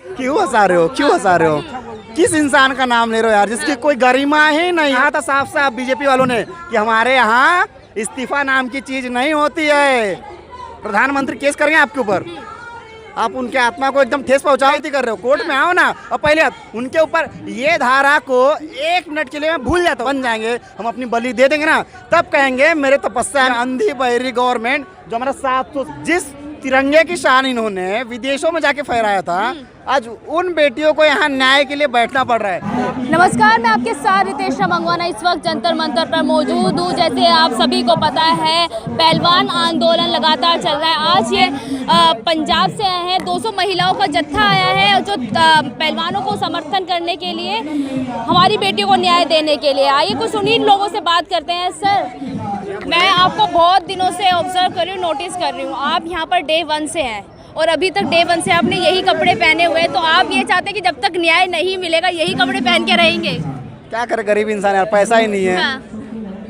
क्यों हंसा रहे हो, क्यों हंसा रहे हो? किस इंसान का नाम ले रहे हो यार, जिसकी कोई गरिमा ही नहीं? यहाँ था साफ साफ बीजेपी वालों ने कि हमारे यहाँ इस्तीफा नाम की चीज नहीं होती है। प्रधानमंत्री केस करेंगे आपके ऊपर, आप उनके आत्मा को एकदम ठेस पहुंचाती कर रहे हो। कोर्ट में आओ ना, और पहले उनके ऊपर ये धारा को 1 मिनट के लिए मैं भूल जाता हूँ, बन जाएंगे, हम अपनी बलि दे देंगे ना, तब कहेंगे मेरे तपस्या अंधी बहरी गवर्नमेंट जो हमारा 700 जिस तिरंगे की शान इन्होंने विदेशों में जाके फहराया था, आज उन बेटियों को यहाँ न्याय के लिए बैठना पड़ रहा है। नमस्कार, मैं आपके साथ रितेश मंगवाना इस वक्त जंतर मंतर पर मौजूद हूँ। जैसे आप सभी को पता है, पहलवान आंदोलन लगातार चल रहा है। आज ये पंजाब से आए हैं, 200 महिलाओं का जत्था आया है जो पहलवानों को समर्थन करने के लिए, हमारी बेटियों को न्याय देने के लिए। आइए कुछ उन्हीं लोगों से बात करते हैं। सर, मैं आपको बहुत दिनों से ऑब्जर्व कर रही हूँ, नोटिस कर रही हूँ, आप यहाँ पर डे 1 से हैं और अभी तक डे 1 से आपने यही कपड़े पहने हुए हैं। तो आप ये चाहते हैं कि जब तक न्याय नहीं मिलेगा यही कपड़े पहन के रहेंगे? क्या करे, गरीब इंसान यार, पैसा ही नहीं है। हाँ।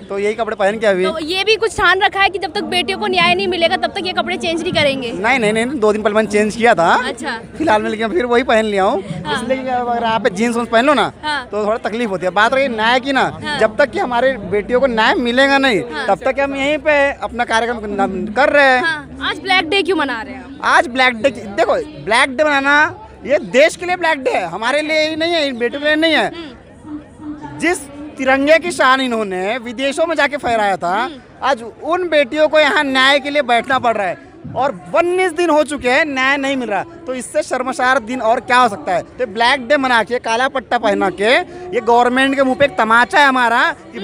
तो यही कपड़े पहन के अभी तो ये भी कुछ ठान रखा है कि जब तक बेटियों को न्याय नहीं मिलेगा तब तक ये कपड़े चेंज नहीं करेंगे? नहीं, 2 दिन पहले मैंने चेंज किया था। अच्छा। फिलहाल में लेकिन फिर वही पहन लिया हूँ। हाँ। इसलिए कि अगर आप जीन्स पहन लो ना, हाँ। तो थोड़ा तकलीफ होती है। बात रही न्याय की ना, हाँ। जब तक कि हमारे बेटियों को न्याय मिलेगा नहीं, हाँ। तब तक हम यहीं पे अपना कार्यक्रम कर रहे हैं। हाँ। आज ब्लैक डे क्यों मना रहे हैं? आज ब्लैक डे, देखो ब्लैक डे मनाना ये देश के लिए ब्लैक डे है, हमारे लिए ही नहीं है, इन बेटियों के लिए नहीं है। जिस तिरंगे की शान इन्होंने विदेशों में जाके फहराया था, आज उन बेटियों को यहाँ न्याय के लिए बैठना पड़ रहा है और 19 दिन हो चुके हैं, न्याय नहीं मिल रहा। तो इससे शर्मसार दिन और क्या हो सकता है? तो ब्लैक डे मना के, काला पट्टा पहना के, ये गवर्नमेंट के मुंह पे एक तमाचा है हमारा कि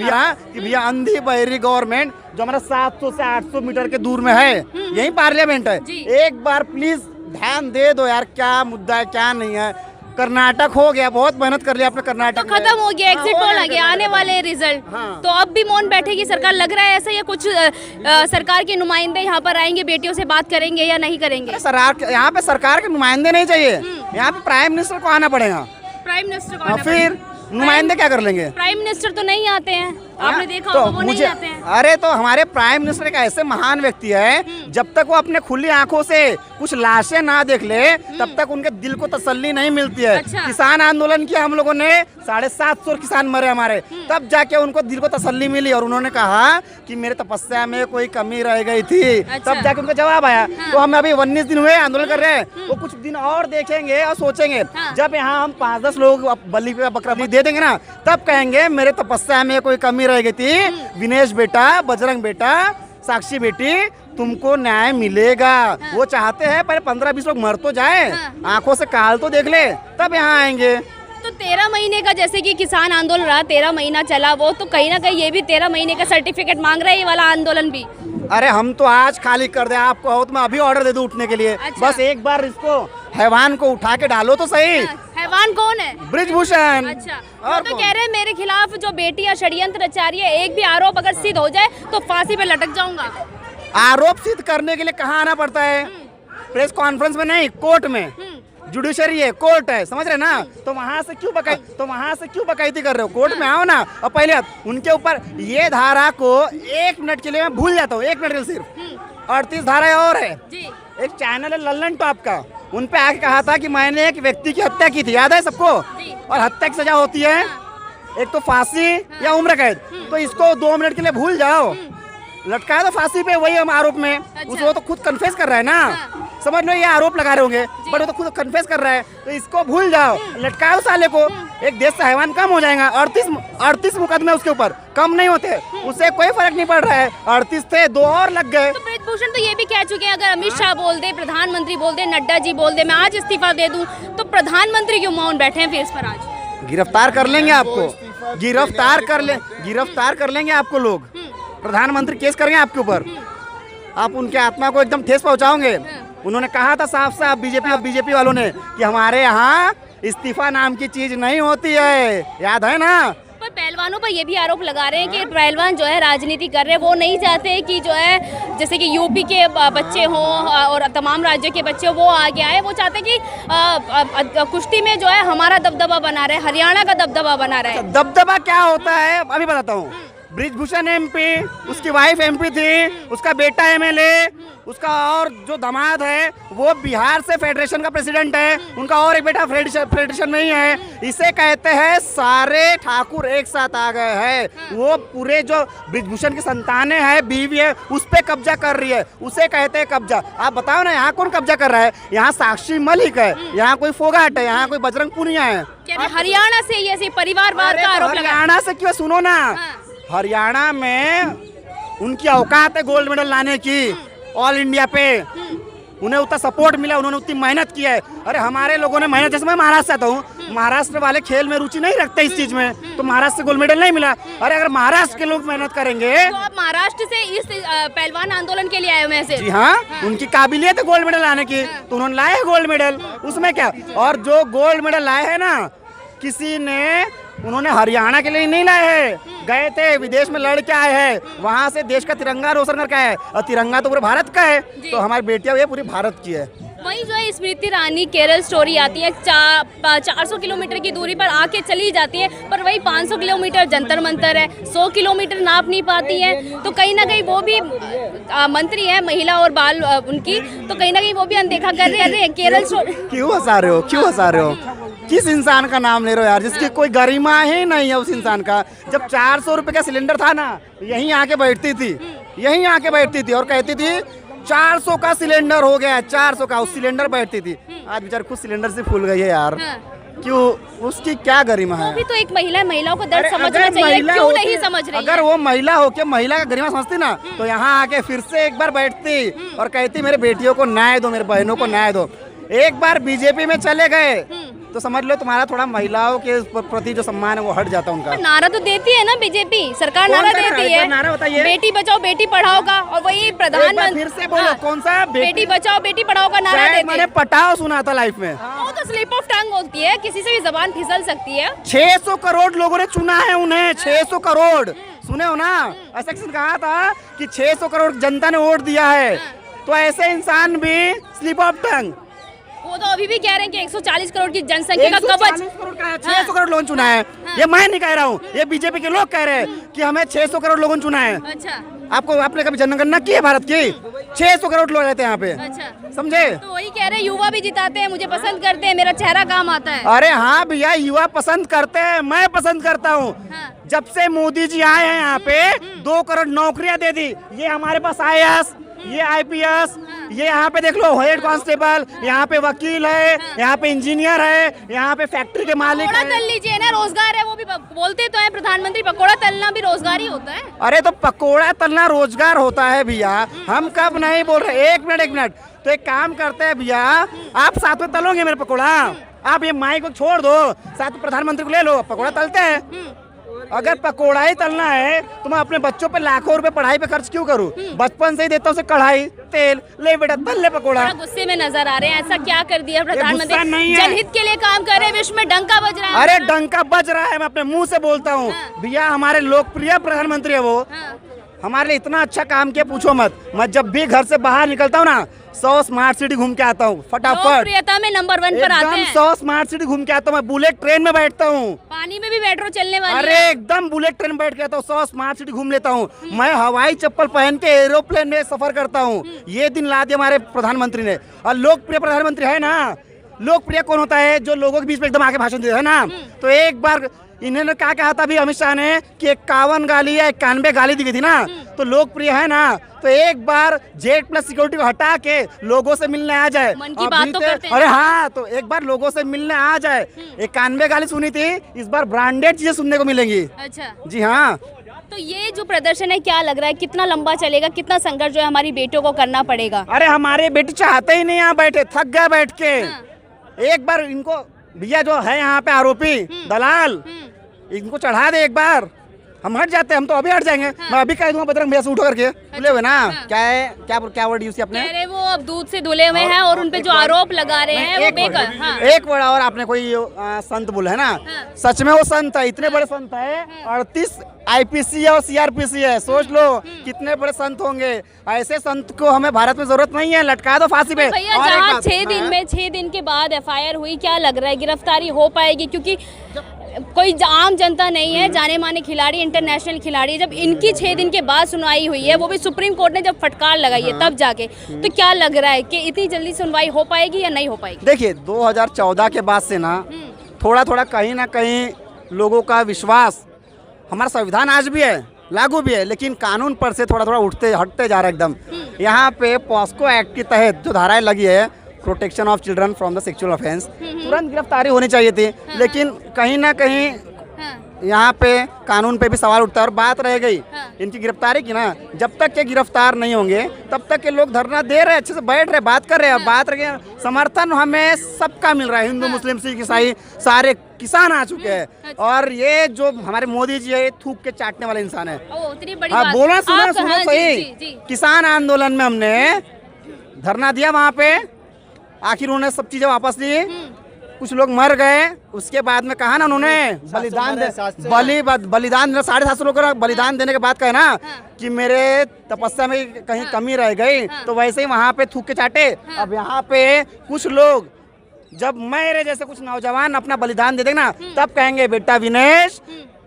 भैया अंधी बहरी गवर्नमेंट जो हमारा 700 से 800 मीटर के दूर में है, यही पार्लियामेंट है। एक बार प्लीज ध्यान दे दो यार, क्या मुद्दा है क्या नहीं है। कर्नाटक हो गया, बहुत मेहनत कर लिया आपने कर्नाटक, तो खत्म हो गया, एग्जिट पोल आ गया, आने वाले रिजल्ट। हाँ। तो अब भी मौन बैठेगी सरकार, लग रहा है ऐसा? या कुछ सरकार के नुमाइंदे यहाँ पर आएंगे, बेटियों से बात करेंगे या नहीं करेंगे? सरकार, यहाँ पे सरकार के नुमाइंदे नहीं चाहिए, यहाँ पे प्राइम मिनिस्टर को आना पड़ेगा। प्राइम मिनिस्टर को आना फिर नुमाइंदे क्या कर लेंगे? प्राइम मिनिस्टर तो नहीं आते हैं, आपने देखा तो होगा, वो नहीं आते हैं। अरे तो हमारे प्राइम मिनिस्टर एक ऐसे महान व्यक्ति है, जब तक वो अपने खुली आंखों से कुछ लाशें ना देख ले, तब तक उनके दिल को तसल्ली नहीं मिलती है। अच्छा। किसान आंदोलन किया हम लोगों ने, 750 किसान मरे हमारे, तब जाके उनको दिल को तसल्ली मिली और उन्होंने कहा कि मेरे तपस्या में कोई कमी रह गई थी। अच्छा। तब जाके उनका जवाब आया। तो हम अभी 19 दिन हुए आंदोलन कर रहे हैं, वो कुछ दिन और देखेंगे और सोचेंगे। जब यहाँ हम 5-10 लोग बलि पे बकरा दे देंगे ना, तब कहेंगे मेरे तपस्या में कोई कमी रह गई थी। विनेश बेटा, बजरंग बेटा, साक्षी बेटी, तुमको न्याय मिलेगा। वो चाहते हैं पहले 15-20 लोग मर तो जाए, आंखों से काल तो देख ले, तब यहाँ आएंगे। तो 13 महीने का, जैसे कि किसान आंदोलन रहा, 13 महीना चला वो, तो कहीं ना कहीं ये भी 13 महीने का सर्टिफिकेट मांग रहा है, ये वाला आंदोलन भी। अरे हम तो आज खाली कर दे, आपको हो तो मैं अभी ऑर्डर दे दूं उठने के लिए। अच्छा। बस एक बार इसको हैवान को उठा के डालो तो सही। हैवान कौन है? ब्रिजभूषण। अच्छा, वो तो कह रहे हैं मेरे खिलाफ जो बेटियां षड्यंत्र रचा रही है, एक भी आरोप अगर सिद्ध हो जाए तो फांसी पे लटक जाऊंगा। आरोप सिद्ध करने के लिए कहाँ आना पड़ता है? प्रेस कॉन्फ्रेंस में नहीं, कोर्ट में। जुडिशरी है, कोर्ट है, समझ रहे ना? तो वहाँ से क्यों बकैती कर रहे हो? कोर्ट में आओ ना, और पहले उनके ऊपर ये धारा को 1 मिनट के लिए मैं भूल जाता हूँ, 1 मिनट के लिए सिर्फ। 38 धारा और है। एक चैनल है लल्लन टॉप का, उन पे आके कहा था कि मैंने एक व्यक्ति की हत्या की थी, याद है सबको? और हत्या की सजा होती है एक तो फांसी या उम्र कैद। तो इसको 2 मिनट के लिए भूल जाओ, लटकाया तो फांसी पे, वही हम आरोप में। अच्छा। वो तो खुद कन्फेस कर रहा है ना, समझ लो ये आरोप लगा रहे होंगे, बट वो तो खुद कन्फेस कर रहा है, तो इसको भूल जाओ, लटकाओ साले को। एक देश से हैवान कम हो जाएगा। 38 मुकदमे उसके ऊपर, कम नहीं होते, उससे कोई फर्क नहीं पड़ रहा है। 38 थे, 2 और लग गए। तो ब्रिजभूषण तो ये भी कह चुके हैं, अगर अमित शाह बोल दे, प्रधानमंत्री बोल दे, नड्डा जी बोल दे मैं आज इस्तीफा दे दूं, तो प्रधानमंत्री क्यों मौन बैठे हैं फिर इस पर? आज गिरफ्तार कर लेंगे आपको, गिरफ्तार कर लेंगे आपको लोग। प्रधानमंत्री केस करेंगे आपके ऊपर, आप उनके आत्मा को एकदम ठेस पहुंचाओगे। उन्होंने कहा था साफ साफ बीजेपी वालों ने कि हमारे यहाँ इस्तीफा नाम की चीज नहीं होती है, याद है ना? पर पहलवानों पर ये भी आरोप लगा रहे हैं कि पहलवान जो है राजनीति कर रहे हैं, वो नहीं चाहते कि जो है जैसे कि यूपी के बच्चे हों और तमाम राज्यों के बच्चे वो आगे आए, वो चाहते हैं कि कुश्ती में जो है हमारा दबदबा बना रहे, हरियाणा का दबदबा बना रहे। दबदबा क्या होता है अभी बताता हूँ। ब्रिजभूषण एमपी, उसकी वाइफ एमपी थी, उसका बेटा एमएलए, उसका और जो दामाद है वो बिहार से फेडरेशन का प्रेसिडेंट है, उनका और एक बेटा फेडरेशन में ही है। इसे कहते हैं सारे ठाकुर एक साथ आ गए हैं। वो पूरे जो ब्रिजभूषण की संतानें हैं, बीवी है, उस पे कब्जा कर रही है, उसे कहते हैं कब्जा। आप बताओ ना, यहाँ कौन कब्जा कर रहा है? यहाँ साक्षी मलिक है, यहाँ कोई फोगाट है, यहाँ कोई बजरंग पुनिया है। हरियाणा से ये परिवारवाद का आरोप लगा। हरियाणा से क्यों? सुनो ना, हरियाणा में उनकी औकात है गोल्ड मेडल लाने की ऑल इंडिया पे। उन्हें उतना सपोर्ट मिला, उन्होंने उतनी मेहनत की है। अरे हमारे लोगों ने मेहनत, जैसे मैं महाराष्ट्र आता हूँ, महाराष्ट्र वाले खेल में रुचि नहीं रखते इस चीज में, तो महाराष्ट्र से गोल्ड मेडल नहीं मिला। अरे अगर महाराष्ट्र के लोग मेहनत करेंगे तो आप महाराष्ट्र से इस पहलवान आंदोलन के लिए आए हुए हैं। जी हाँ, उनकी काबिलियत है गोल्ड मेडल लाने की, तो उन्होंने लाए है गोल्ड मेडल, उसमें क्या। और जो गोल्ड मेडल लाए हैं ना, किसी ने, उन्होंने हरियाणा के लिए नहीं लाए हैं, गए थे विदेश में लड़ के आए हैं, वहाँ से देश का तिरंगा रोशन करके आए, और तिरंगा तो पूरे भारत का है, तो हमारी बेटियां ये पूरी भारत की है। वही जो है स्मृति ईरानी केरल स्टोरी आती है, 400 किलोमीटर की दूरी पर आके चली जाती है, पर वही 500 किलोमीटर जंतर मंतर है, 100 किलोमीटर नाप नहीं पाती है। तो कहीं ना कहीं वो भी मंत्री है महिला और बाल उनकी, तो कहीं ना कहीं वो भी अनदेखा कर रहे हैं केरल स्टोरी। क्यों हंसा रहे हो, क्यों हंसा रहे हो? किस इंसान का नाम ले रहे हो यार, जिसकी कोई गरिमा ही नहीं है उस इंसान का। जब 400 रुपए का सिलेंडर था ना, यहीं आके बैठती थी, यहीं आके बैठती थी और कहती थी 400 का सिलेंडर हो गया, 400 का, उस सिलेंडर बैठती थी। आज बेचारी खुद सिलेंडर से फूल गई है यार। क्यों? उसकी क्या गरिमा है? वो भी तो एक महिला, महिलाओं को दर्द समझना चाहिए, क्यों नहीं समझ रही? अगर वो महिला हो के महिला का गरिमा समझती ना, तो यहाँ आके फिर से एक बार बैठती और कहती मेरे बेटियों को न्याय दो, मेरे बहनों को न्याय दो। एक बार बीजेपी में चले गए तो समझ लो तुम्हारा थोड़ा महिलाओं के प्रति जो सम्मान है वो हट जाता उनका। नारा तो देती है ना बीजेपी सरकार, नारा देती है, नारा बताइए। बेटी बचाओ बेटी पढ़ाओ का, और वही प्रधानमंत्री, फिर से बोलो कौन सा? बेटी बचाओ बेटी पढ़ाओ का नारा देती है। मैंने पटाओ सुना था लाइफ में। वो तो स्लिप ऑफ टंग होती है, किसी से भी जबान फिसल सकती है। 600 करोड़ लोगों ने चुना है उन्हें, 600 करोड़। सुने हो ना, ऐसा किसी ने कहा था कि 600 करोड़ जनता ने वोट दिया है, तो ऐसे इंसान भी स्लिप ऑफ टंग। वो तो अभी भी कह रहे हैं कि 140 करोड़ की जनसंख्या का कवच, 600 करोड़ लोगों चुना है। ये मैं नहीं कह रहा हूँ, ये बीजेपी के लोग कह रहे हैं कि हमें 600 करोड़ लोगों ने चुना है। अच्छा, आपने कभी जनगणना की है भारत की? 600 करोड़ लोग रहते हैं यहाँ पे। अच्छा, समझे? तो वही कह रहे हैं युवा भी जिताते हैं, मुझे पसंद करते हैं, मेरा चेहरा काम आता है। अरे हाँ भैया, युवा पसंद करते हैं, मैं पसंद करता हूँ। जब से मोदी जी आए हैं यहाँ पे 2 करोड़ नौकरियां दे दी। ये हमारे पास IAS, ये IPS, ये यहाँ पे देख लो हेड कांस्टेबल, यहाँ पे वकील है, यहाँ पे इंजीनियर है, यहाँ पे फैक्ट्री के मालिक है। पकौड़ा तल लीजिए ना, रोजगार है। वो भी बोलते तो है प्रधानमंत्री, पकौड़ा तलना भी रोजगार ही होता है। अरे तो पकौड़ा तलना रोजगार होता है भैया, हम कब नहीं बोल रहे। एक मिनट, तो एक काम करते हैं भैया, आप साथ में तलोगे मेरे पकौड़ा? आप ये माइक को छोड़ दो, साथ में प्रधानमंत्री को ले लो, पकौड़ा तलते हैं। अगर पकोड़ा ही तलना है तो मैं अपने बच्चों पे लाखों रुपए पढ़ाई पे खर्च क्यों करूं? बचपन से ही देता हूं उसे कढ़ाई, तेल, ले बेटा तल ले पकोड़ा। गुस्से में नजर आ रहे हैं, ऐसा क्या कर दिया प्रधानमंत्री? जनहित के लिए काम कर रहे हैं, विश्व में डंका बज रहा है। अरे डंका बज रहा है, मैं अपने मुंह से बोलता हूँ भैया, हमारे लोकप्रिय प्रधानमंत्री है वो। हमारे लिए इतना अच्छा काम किया पूछो मत। मैं जब भी घर से बाहर निकलता हूँ ना, 100 स्मार्ट सिटी घूम के आता हूँ फटाफट। लोकप्रियता में नंबर 1 पर आते हैं। 100 स्मार्ट सिटी घूम के आता हूँ। मैं बुलेट ट्रेन में बैठता हूँ, पानी में भी मेट्रो चलने वाली अरे है। एकदम बुलेट ट्रेन में बैठ के आता हूँ, 100 स्मार्ट सिटी घूम लेता हूँ। मैं हवाई चप्पल पहन के एरोप्लेन में सफर करता हूँ। ये दिन ला दिया हमारे प्रधानमंत्री ने। और लोकप्रिय प्रधानमंत्री है ना, लोकप्रिय कौन होता है? जो लोगों के बीच में एकदम आके भाषण देता है ना। तो एक बार इन्होंने क्या कहा था अभी अमित शाह ने कि 51 गाली या 91 गाली दी गई थी ना, तो लोकप्रिय है ना। तो एक बार जेट प्लस सिक्योरिटी को हटा के लोगों से मिलने आ जाए। मन की बात तो करते हैं। अरे हाँ, तो एक बार लोगों से मिलने आ जाए। 91 गाली सुनी थी, इस बार ब्रांडेड चीजें सुनने को मिलेंगी। अच्छा जी हाँ। तो ये जो प्रदर्शन है क्या लग रहा है, कितना लंबा चलेगा, कितना संघर्ष जो है हमारी बेटियों को करना पड़ेगा? अरे हमारे बेटी चाहते ही नहीं यहाँ बैठे, थक गए बैठ के। एक बार इनको भैया जो है यहाँ पे आरोपी दलाल, इनको चढ़ा दे एक बार, हम हट जाते हैं। हम तो अभी हट जाएंगे। मैं अभी कह दूंगा बजरंग भैया से उठो करके धुले हुए ना। क्या है, क्या वर्ड यूज किया आपने? कह रहे वो अब दूध से धुले हुए हैं और उनपे जो आरोप लगा रहे हैं वो बेकार। हाँ। एक वर्ड और आपने कोई संत बोला है ना, सच में वो संत है, इतने बड़े संत है। 38 IPC और CRPC है, सोच लो कितने बड़े संत होंगे। ऐसे संत को हमें भारत में जरूरत नहीं है, लटका दो फांसी पे। भैया जहाँ 6 दिन के बाद FIR हुई, क्या लग रहा है गिरफ्तारी हो पाएगी? क्योंकि कोई आम जनता नहीं है, जाने माने खिलाड़ी, इंटरनेशनल खिलाड़ी। जब इनकी 6 दिन के बाद सुनवाई हुई है, वो भी सुप्रीम कोर्ट ने जब फटकार लगाई है तब जाके, तो क्या लग रहा है कि इतनी जल्दी सुनवाई हो पाएगी या नहीं हो पाएगी? देखिए 2014 के बाद से ना थोड़ा थोड़ा कहीं ना कहीं लोगों का विश्वास, हमारा संविधान आज भी है, लागू भी है, लेकिन कानून पर से थोड़ा थोड़ा हटते जा रहा है एकदम। यहाँ पे पॉस्को एक्ट के तहत जो धाराएं लगी है, protection of children from the sexual offence, तुरंत गिरफ्तारी होनी चाहिए थी, लेकिन कहीं ना कहीं यहाँ पे कानून पे भी सवाल उठता है। और बात रह गई इनकी गिरफ्तारी की ना, जब तक के गिरफ्तार नहीं होंगे तब तक के लोग धरना दे रहे, अच्छे से बैठ रहे, बात कर रहे हैं। बात रह समर्थन हमें सबका मिल रहा है, हिंदू मुस्लिम सिख ईसाई सारे किसान आ चुके हैं। और ये जो हमारे मोदी जी है, ये थूक के चाटने वाले इंसान है। हाँ बोला, सुनो सही। किसान आंदोलन में हमने धरना दिया, वहाँ पे आखिर उन्होंने सब चीजें वापस ली, कुछ लोग मर गए, उसके बाद में कहा ना उन्होंने बलिदान 750 लोग का बलिदान देने के बाद कहे ना कि मेरे तपस्या में कहीं कमी रह गई, तो वैसे ही वहाँ पे थूक के चाटे। अब यहाँ पे कुछ लोग, जब मेरे जैसे कुछ नौजवान अपना बलिदान दे देंगे ना, तब कहेंगे बेटा विनेश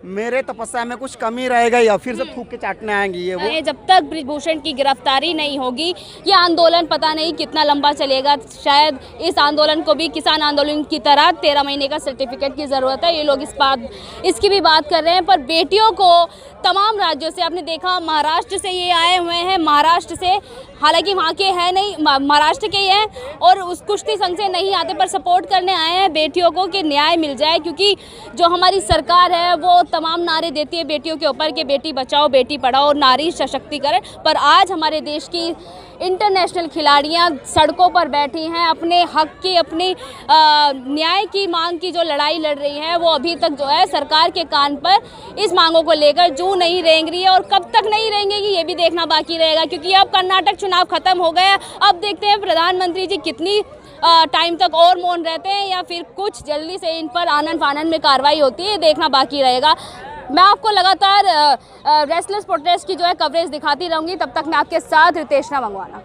मेरे तपस्या में कुछ कमी रह गई, और फिर से थूक के चाटने आएंगी ये वो। जब तक ब्रिजभूषण की गिरफ्तारी नहीं होगी, ये आंदोलन पता नहीं कितना लंबा चलेगा। शायद इस आंदोलन को भी किसान आंदोलन की तरह 13 महीने का सर्टिफिकेट की ज़रूरत है। ये लोग इसकी भी बात कर रहे हैं। पर बेटियों को तमाम राज्यों से, आपने देखा महाराष्ट्र से ये आए हुए हैं, महाराष्ट्र से, हालांकि वहाँ के हैं नहीं, महाराष्ट्र के ही हैं, और उस कुश्ती संघ से नहीं आते, पर सपोर्ट करने आए हैं बेटियों को कि न्याय मिल जाए। क्योंकि जो हमारी सरकार है वो तमाम नारे देती है बेटियों के ऊपर कि बेटी बचाओ बेटी पढ़ाओ, नारी सशक्तिकरण, पर आज हमारे देश की इंटरनेशनल खिलाड़ियां सड़कों पर बैठी हैं, अपने हक की, अपनी न्याय की मांग की जो लड़ाई लड़ रही हैं, वो अभी तक जो है सरकार के कान पर इस मांगों को लेकर जूं नहीं रेंग रही है। और कब तक नहीं रेंगेगी ये भी देखना बाकी रहेगा, क्योंकि अब कर्नाटक चुनाव खत्म हो गया। अब देखते हैं प्रधानमंत्री जी कितनी टाइम तक और मौन रहते हैं, या फिर कुछ जल्दी से इन पर आनन फानन में कार्रवाई होती है, देखना बाकी रहेगा। मैं आपको लगातार रेस्टलेस प्रोटेस्ट की जो है कवरेज दिखाती रहूँगी। तब तक मैं आपके साथ रितेश मंगवाना।